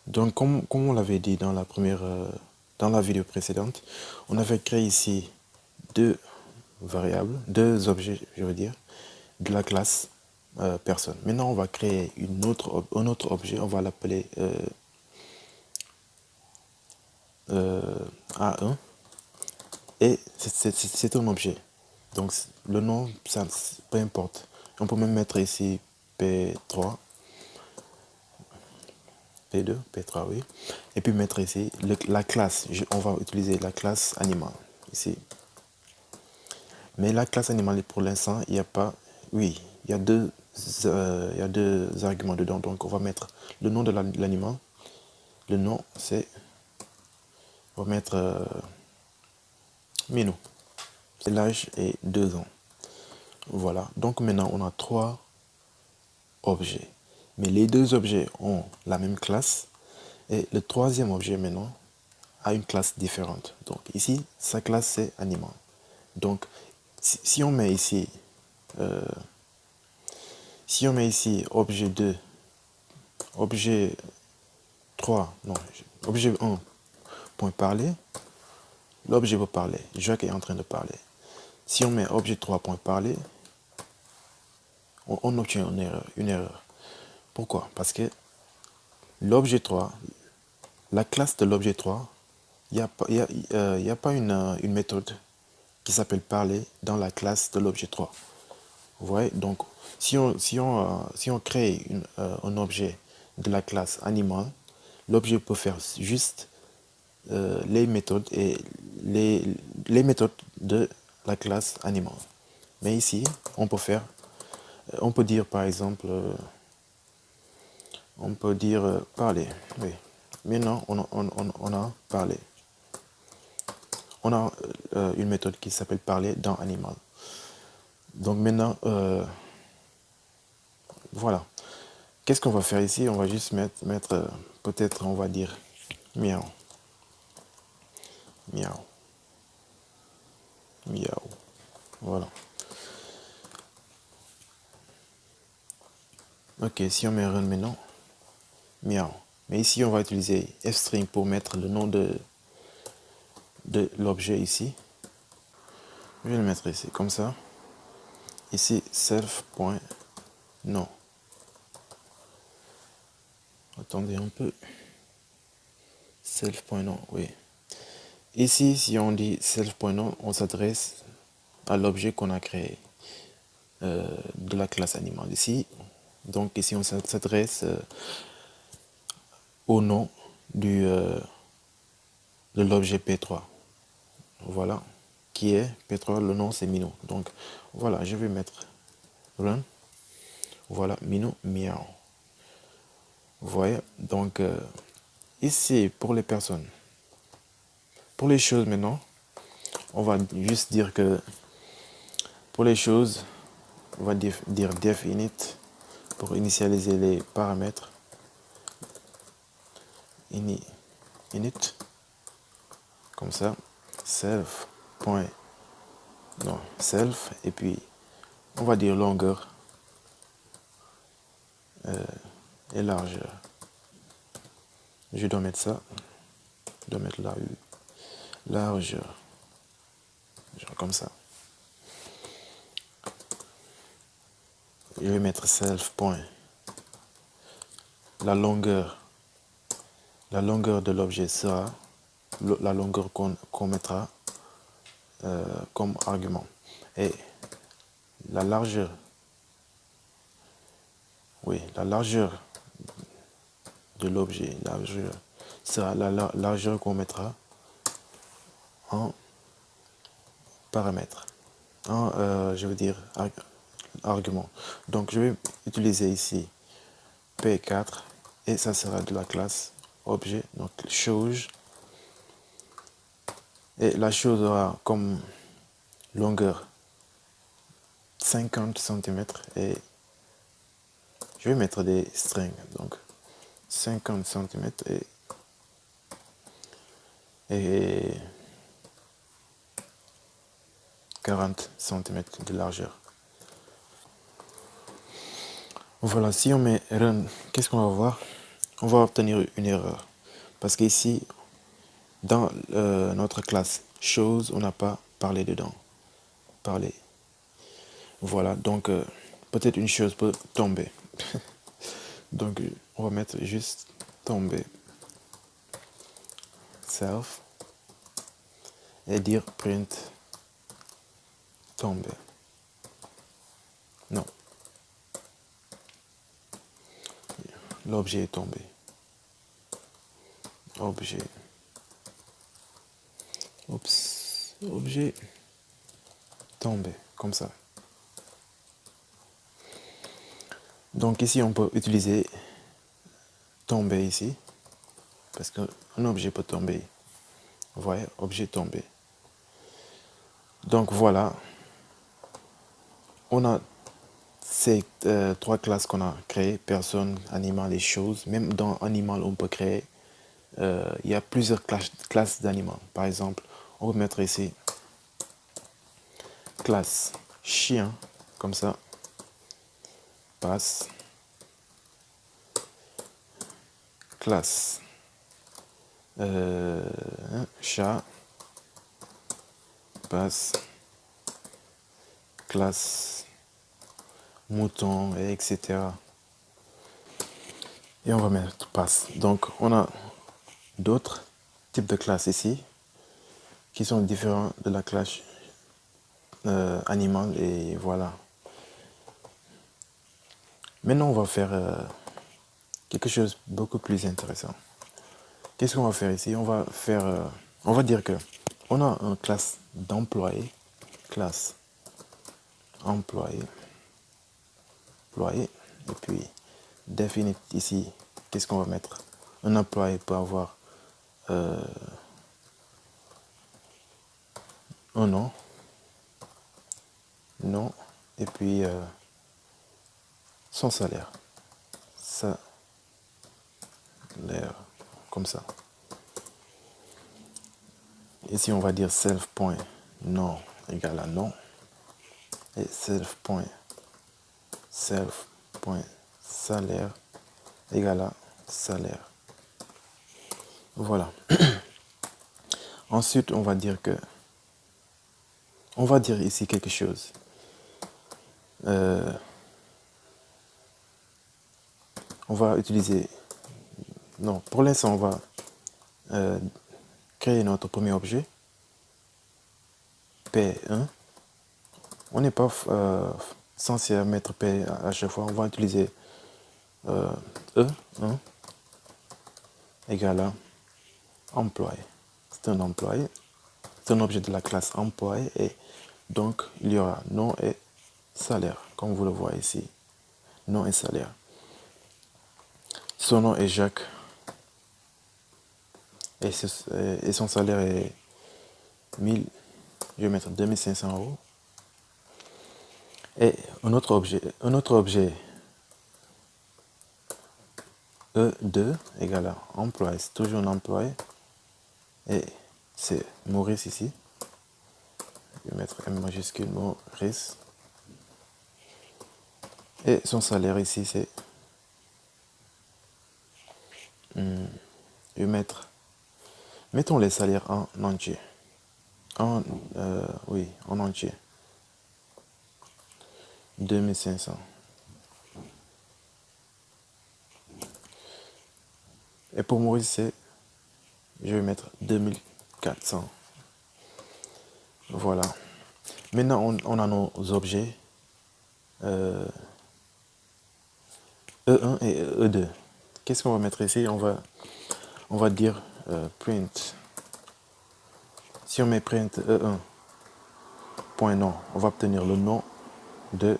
Donc, comme on l'avait dit dans dans la vidéo précédente, on avait créé ici deux variables, deux objets, je veux dire, de la classe personne. Maintenant, on va créer un autre objet, on va l'appeler A1, et c'est un objet. Donc, le nom, ça, peu importe. On peut même mettre ici P3, P2, P3, oui. Et puis mettre ici la classe. On va utiliser la classe animal ici. Mais la classe animale, pour l'instant, il n'y a pas... Oui, il y a deux arguments dedans. Donc, on va mettre le nom de l'animal. Le nom, c'est... On va mettre Minou. L'âge est 2 ans. Voilà. Donc, maintenant, on a trois objets. Mais les deux objets ont la même classe. Et le troisième objet, maintenant, a une classe différente. Donc, ici, sa classe, c'est animal. Donc, si on met ici... si on met ici objet 2, objet 3, non, objet 1, point parler, l'objet va parler. Jacques est en train de parler. Si on met objet 3, point parler, on obtient une erreur. Pourquoi? Parce que l'objet 3, la classe de l'objet 3, il n'y a, y a pas une méthode qui s'appelle parler dans la classe de l'objet 3. Vous voyez? Donc, si on crée un objet de la classe animal, l'objet peut faire juste les méthodes et les méthodes de la classe animal. Mais ici, on peut dire par exemple, on peut dire parler. Oui. Maintenant, on a parlé. On a une méthode qui s'appelle parler dans animal. Donc maintenant, voilà. Qu'est-ce qu'on va faire ici? On va juste mettre peut-être, on va dire, miaou. Miaou. Miaou. Voilà. Ok, si on met run maintenant, miaou. Mais ici, on va utiliser fstring pour mettre le nom de l'objet ici. Je vais le mettre ici, comme ça. Ici, self.nom. Attendez un peu. Self.nom, oui. Ici, si on dit self.nom, on s'adresse à l'objet qu'on a créé de la classe animal. Ici, donc ici, on s'adresse au nom de l'objet P3. Voilà. Qui est P3, le nom c'est Minou. Donc voilà, je vais mettre run. Voilà, Minou, miaou. Vous voyez, donc ici pour les personnes. Pour les choses maintenant, on va juste dire que pour les choses, on va dire def init pour initialiser les paramètres. Init, comme ça, self. Non, self, et puis on va dire longueur et largeur. Je dois mettre ça, je dois mettre la largeur, genre comme ça. Je vais mettre self point. La longueur de l'objet sera la longueur qu'on mettra comme argument. Et la largeur, oui, la largeur de l'objet, sera la largeur qu'on mettra en paramètre, je veux dire argument. Donc je vais utiliser ici P4 et ça sera de la classe objet, donc chose. Et la chose aura comme longueur 50 cm et je vais mettre des strings, donc 50 cm et 40 cm de largeur. Voilà, si on met run, qu'est-ce qu'on va voir? on va obtenir une erreur. Parce qu'ici, dans notre classe chose, on n'a pas parlé dedans. Parler. Voilà, donc peut-être une chose peut tomber. Donc on va mettre juste tomber. Self. Et dire print tomber. Non. L'objet est tombé. Objet. Oups. Objet tombé. Comme ça. Donc ici, on peut utiliser tomber ici. Parce qu'un objet peut tomber. Vous voyez, objet tombé. Donc voilà. On a ces trois classes qu'on a créées. Personne, animal et choses. Même dans animal, on peut créer. Il y a plusieurs classes d'animaux. Par exemple, on peut mettre ici classe chien, comme ça, passe, classe chat, passe, classe mouton, et etc. Et on va mettre passe. Donc on a d'autres types de classes ici qui sont différents de la classe animal, et voilà. Maintenant on va faire quelque chose de beaucoup plus intéressant. Qu'est-ce qu'on va faire ici? On va faire, on va dire que on a une classe d'employé, classe employé, employé, et puis définir ici, qu'est-ce qu'on va mettre? Un employé peut avoir un nom, et puis son salaire, salaire, comme ça. Ici, on va dire self.nom égale à nom, et self.salaire égale à salaire. Voilà. Ensuite, on va dire ici quelque chose. On va utiliser, non, pour l'instant, on va créer notre premier objet, P1. On n'est pas censé mettre P à chaque fois. On va utiliser E1 égale à employé. C'est un employé. C'est un objet de la classe employé, et donc il y aura nom et salaire, comme vous le voyez ici. Nom et salaire. Son nom est Jacques, et son salaire est 1000, je vais mettre 2500 euros. Et un autre objet E2 égale à employé, c'est toujours un employé, et c'est Maurice ici. Je vais mettre M majuscule, Maurice. Et son salaire ici, c'est, je vais mettre, mettons les salaires en entier. Oui, en entier. 2500. Et pour Maurice, c'est, je vais mettre 2400. Voilà. Maintenant, on a nos objets E1 et E2. Qu'est-ce qu'on va mettre ici? On va dire print. Si on met print E1, point nom, on va obtenir le nom de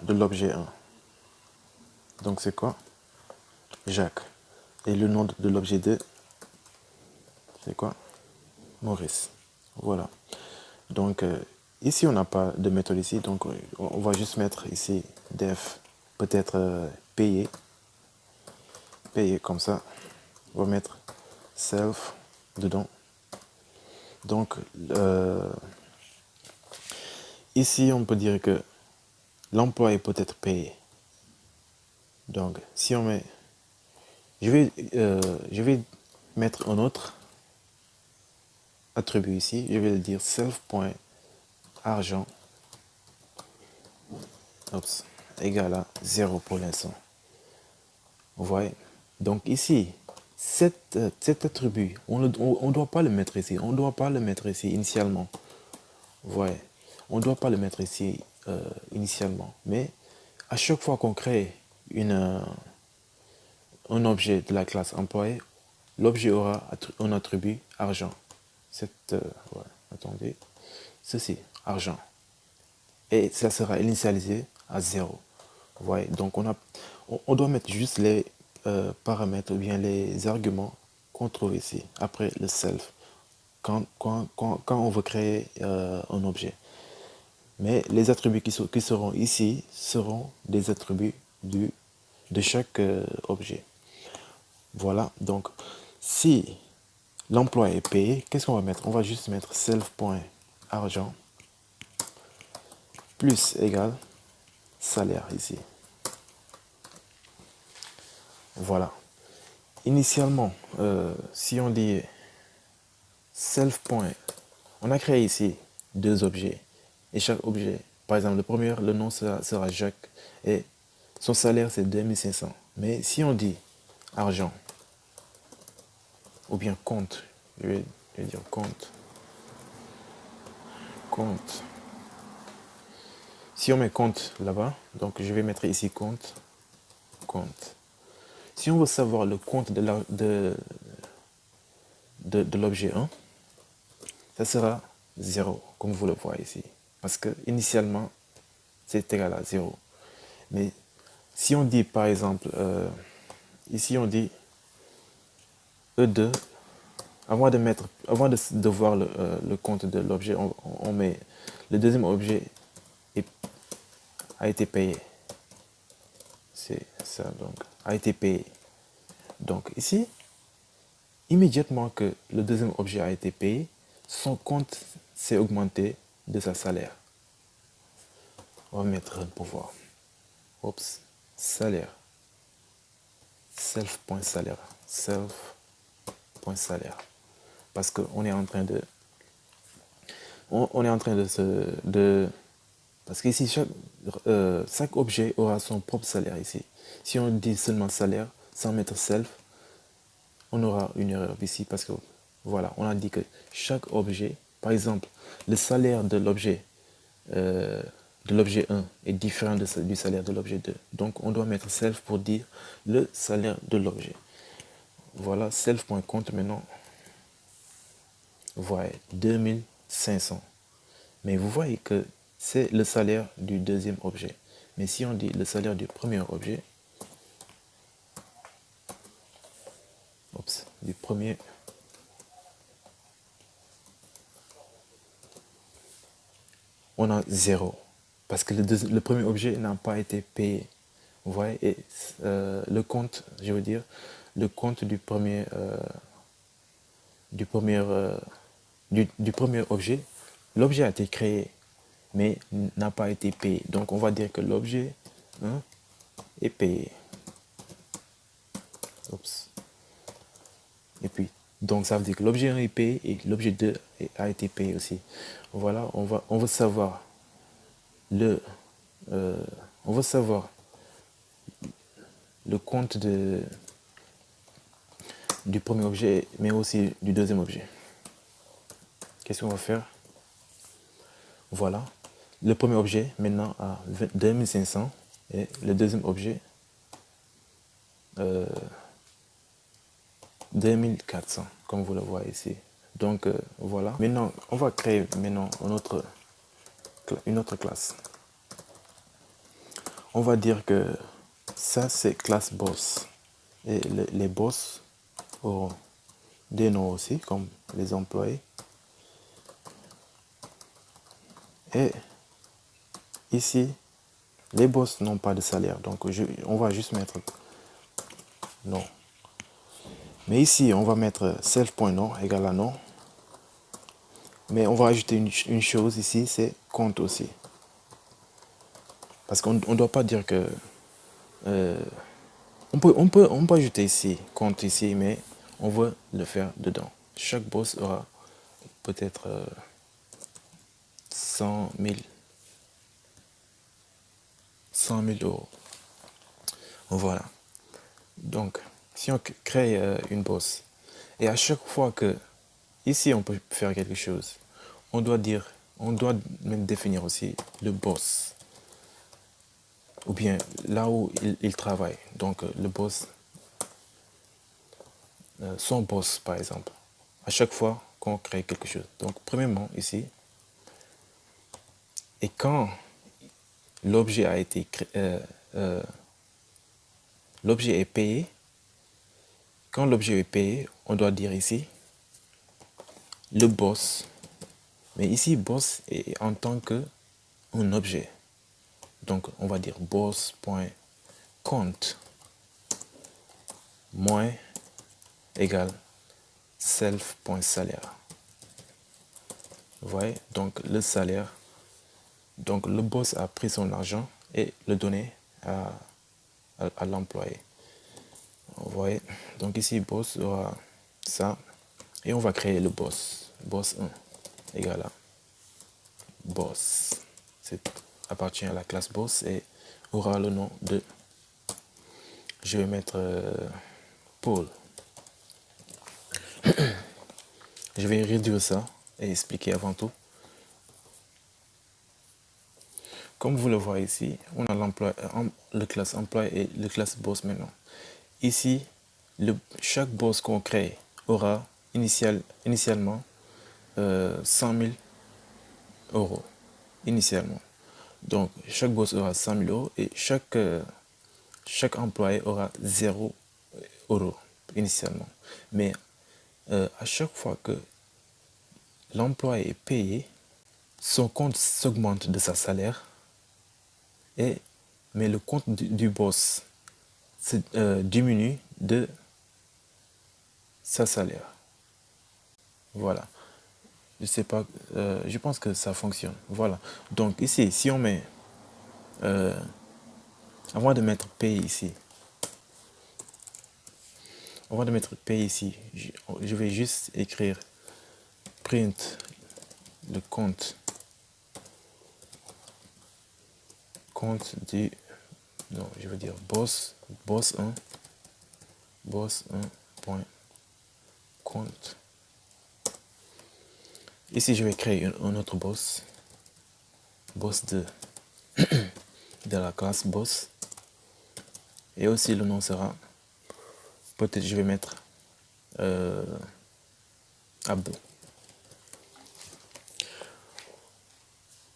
l'objet 1. Donc c'est quoi? Jacques. Et le nom de l'objet 2, c'est quoi? Maurice. Voilà. Donc ici on n'a pas de méthode ici, donc on va juste mettre ici def, peut-être payer comme ça. On va mettre self dedans. Donc ici on peut dire que l'employé peut être payé Donc, si on met... je vais mettre un autre attribut ici. Je vais le dire self.argent égale à 0 pour l'instant. Vous voyez? Donc ici, cet attribut, on ne doit pas le mettre ici. On ne doit pas le mettre ici initialement. Vous voyez? On ne doit pas le mettre ici initialement. Mais à chaque fois qu'on crée un objet de la classe employé, l'objet aura un attribut argent. Ouais, attendez, ceci, argent. Et ça sera initialisé à 0. Vous voyez, donc on doit mettre juste les paramètres ou bien les arguments qu'on trouve ici, après le self, quand on veut créer un objet. Mais les attributs qui seront ici seront des attributs de chaque objet. Voilà, donc si l'emploi est payé, qu'est-ce qu'on va mettre? On va juste mettre self.argent plus égal salaire ici. Voilà. Initialement, si on dit self. On a créé ici deux objets. Et chaque objet, par exemple, le premier, le nom sera Jacques. Et son salaire, c'est 2500. Mais si on dit argent, ou bien compte, je vais dire compte. Compte. Si on met compte là-bas, donc je vais mettre ici compte. Compte. Si on veut savoir le compte de l'objet 1, ça sera 0, comme vous le voyez ici. Parce que initialement, c'est égal à 0. Mais si on dit par exemple, ici on dit E2, avant de voir le compte de l'objet, on met le deuxième objet a été payé. C'est ça, donc, a été payé. Donc ici, immédiatement que le deuxième objet a été payé, son compte s'est augmenté de sa salaire. On va mettre un pouvoir. Oups, salaire. Self.salaire. Self.salaire. Parce qu'on est en train de... On est en train parce qu'ici, chaque objet aura son propre salaire ici. Si on dit seulement salaire, sans mettre self, on aura une erreur ici parce que, voilà, on a dit que chaque objet, par exemple, le salaire de l'objet 1 est différent du salaire de l'objet 2. Donc, on doit mettre self pour dire le salaire de l'objet. Voilà, self.compte maintenant. Vous voyez, 2500. Mais vous voyez que c'est le salaire du deuxième objet. Mais si on dit le salaire du premier objet, du premier, on a 0. Parce que le premier objet n'a pas été payé. Vous voyez, et le compte, je veux dire, le compte du premier objet, l'objet a été créé, mais n'a pas été payé. Donc on va dire que l'objet est payé. Oups. Et puis, donc ça veut dire que l'objet 1 est payé et l'objet 2 a été payé aussi. Voilà, on veut savoir on veut savoir le compte du premier objet, mais aussi du deuxième objet. Qu'est-ce qu'on va faire? Voilà. Le premier objet, maintenant, à 2500. Et le deuxième objet, 2400, comme vous le voyez ici. Donc, voilà. Maintenant, on va créer maintenant une autre classe. On va dire que ça, c'est classe boss. Et les boss auront des noms aussi, comme les employés. Et ici, les boss n'ont pas de salaire. Donc, on va juste mettre non. Mais ici, on va mettre self.nom égale à nom. Mais on va ajouter une chose ici, c'est compte aussi. Parce qu'on ne doit pas dire que On peut ajouter ici, compte ici, mais on veut le faire dedans. Chaque boss aura peut-être 100 000 euros. Voilà. Donc, si on crée une boss, et à chaque fois que, ici on peut faire quelque chose, on doit même définir aussi le boss, ou bien là où il travaille. Donc, le boss, son boss par exemple, à chaque fois qu'on crée quelque chose. Donc, premièrement, ici, et quand l'objet a été créé, l'objet est payé, quand l'objet est payé, on doit dire ici le boss. Mais ici, boss est en tant que un objet. Donc, on va dire boss.compte moins égale self.salaire. Vous voyez, donc le salaire. Donc, le boss a pris son argent et le donné à l'employé. Vous voyez, donc ici, boss aura ça. Et on va créer le boss. Boss 1 égale à boss. C'est appartient à la classe boss et aura le nom de, je vais mettre Paul. Je vais réduire ça et expliquer avant tout. Comme vous le voyez ici, on a le classe emploi et le classe boss maintenant. Ici, chaque boss qu'on crée aura initialement 100 000 euros. Initialement. Donc, chaque boss aura 100 000 euros et chaque employé aura 0 euros initialement. Mais à chaque fois que l'employé est payé, son compte s'augmente de sa salaire, mais le compte du boss diminue de sa salaire. Voilà. Je sais pas, je pense que ça fonctionne. Voilà. Donc ici, si on met, avant de mettre payé ici, je vais juste écrire print le compte du, non, je veux dire boss 1 point compte. Ici, je vais créer un autre boss 2 de la classe boss, et aussi le nom sera, peut-être je vais mettre Abdou.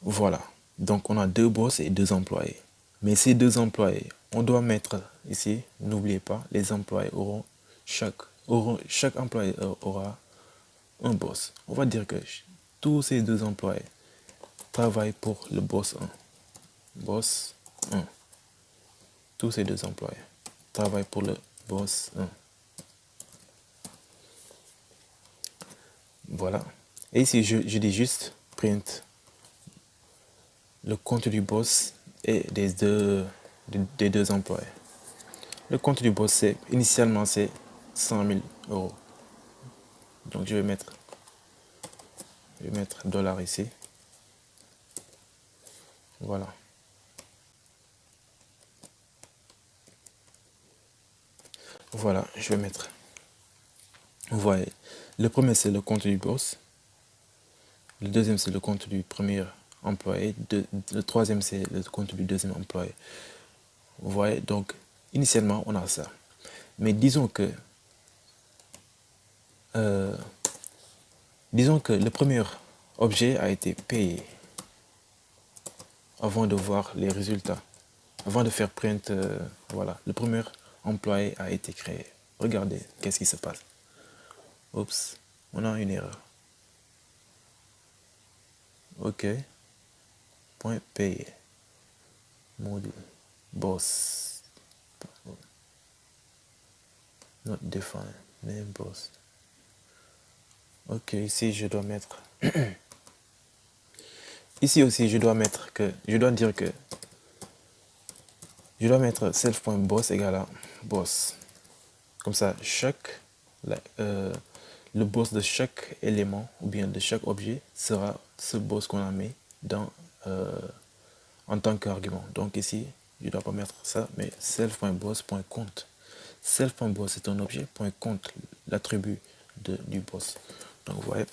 Voilà, donc on a deux boss et deux employés. Mais ces deux employés, on doit mettre ici, n'oubliez pas, les employés chaque employé aura un boss. On va dire que tous ces deux employés travaillent pour le boss 1. Boss 1. Tous ces deux employés travaillent pour le boss 1. Voilà. Et ici, je dis juste print le compte du boss et des deux employés. Le compte du boss, initialement, c'est 100 000 euros. Donc, je vais mettre $ ici. Voilà. Voilà, je vais mettre. Vous voyez, le premier, c'est le compte du boss. Le deuxième, c'est le compte du premier employé. Le troisième, c'est le compte du deuxième employé. Vous voyez, donc, initialement, on a ça. Mais disons que le premier objet a été payé avant de voir les résultats. Avant de faire print, voilà, le premier employé a été créé. Regardez, qu'est-ce qui se passe. Oups, on a une erreur. OK. Point payé. Module. Boss. Not defined. Name boss. OK, ici je dois mettre. Ici aussi je dois mettre self.boss égale à boss. Comme ça, le boss de chaque élément ou bien de chaque objet sera ce boss qu'on a mis dans, en tant qu'argument. Donc ici, je ne dois pas mettre ça, mais self.boss.compte. Self.boss est un objet, .compte, l'attribut du boss. Donc vous voyez,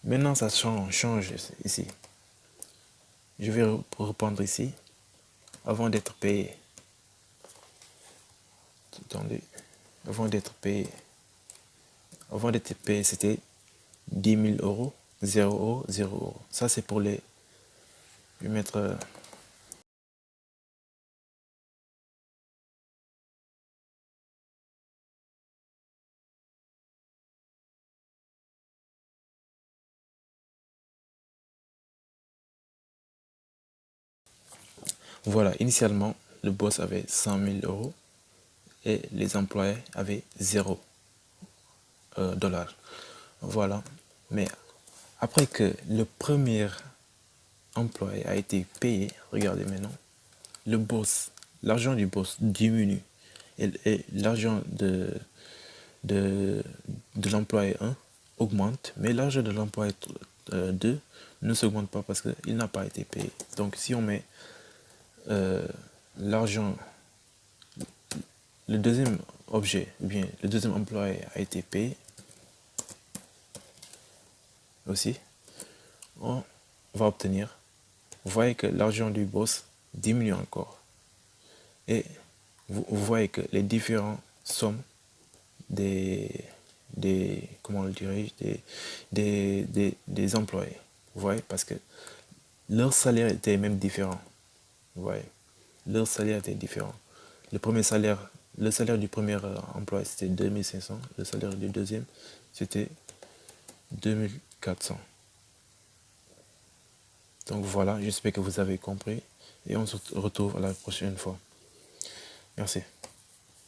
maintenant ça change ici. Je vais reprendre ici, avant d'être payé. Attendez, avant d'être payé, c'était 10 000 euros, 0 euros, 0 euros. Ça c'est pour les... Je vais mettre... voilà, initialement, le boss avait 100 000 euros et les employés avaient 0 dollars. Voilà, mais après que le premier employé a été payé, regardez maintenant, le boss, l'argent du boss diminue et l'argent de, de l'employé 1 augmente, mais l'argent de l'employé 2 ne s'augmente pas parce qu'il n'a pas été payé. Donc si on met l'argent, le deuxième objet, ou bien le deuxième employé a été payé aussi, on va obtenir, vous voyez que l'argent du boss diminue encore. Et vous voyez que les différentes sommes comment le dirais-je, des employés. Vous voyez, parce que leur salaire était même différent. Vous voyez, leur salaire était différent. Le salaire du premier employé, c'était 2500. Le salaire du deuxième, c'était 2400. Donc voilà, j'espère que vous avez compris. Et on se retrouve à la prochaine fois. Merci.